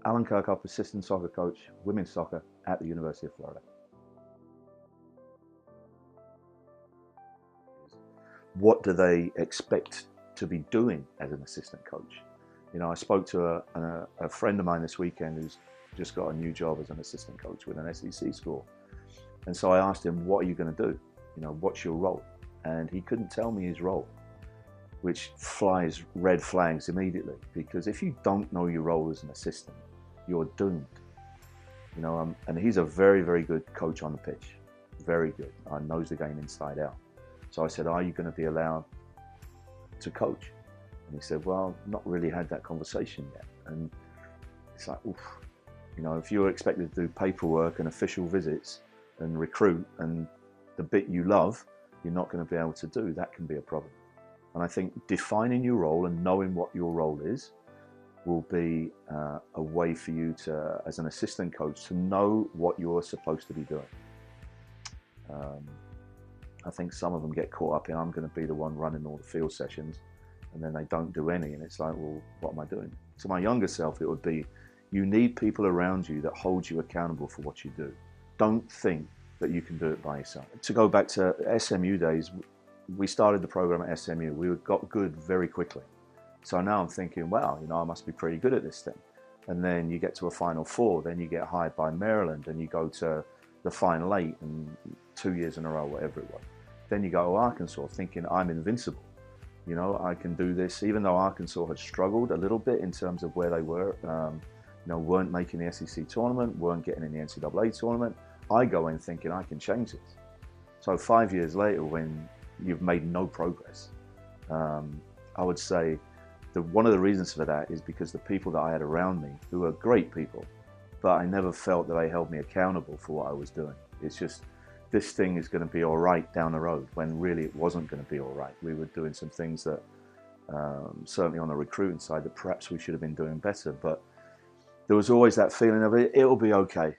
Alan Kirkup, assistant soccer coach, women's soccer at the University of Florida. What do they expect to be doing as an assistant coach? You know, I spoke to a friend of mine this weekend who's just got a new job as an assistant coach with an SEC school. And so I asked him, what are you going to do? You know, what's your role? And he couldn't tell me his role, which flies red flags immediately, because if you don't know your role as an assistant, you're doomed. You know, and he's a very, very good coach on the pitch. Very good. Knows the game inside out. So I said, are you going to be allowed to coach? And he said, well, not really had that conversation yet. And it's like, oof. You know, if you're expected to do paperwork and official visits and recruit and the bit you love, you're not going to be able to do, that can be a problem. And I think defining your role and knowing what your role is will be a way for you to, as an assistant coach, to know what you're supposed to be doing. I think some of them get caught up in, I'm going to be the one running all the field sessions, and then they don't do any, and it's like, well, what am I doing? To my younger self, it would be, you need people around you that hold you accountable for what you do. Don't think that you can do it by yourself. To go back to SMU days, we started the program at SMU. We got good very quickly. So now I'm thinking, wow, you know, I must be pretty good at this thing. And then you get to a Final Four, then you get hired by Maryland, and you go to the Final Eight, and 2 years in a row, whatever it was. Then you go to Arkansas thinking, I'm invincible. You know, I can do this, even though Arkansas had struggled a little bit in terms of where they were, you know, weren't making the SEC tournament, weren't getting in the NCAA tournament. I go in thinking I can change this. So 5 years later, when you've made no progress, I would say that one of the reasons for that is because the people that I had around me, who were great people, but I never felt that they held me accountable for what I was doing. It's just, this thing is going to be all right down the road, when really it wasn't going to be all right. We were doing some things that, certainly on the recruiting side, that perhaps we should have been doing better, but there was always that feeling of it'll be okay.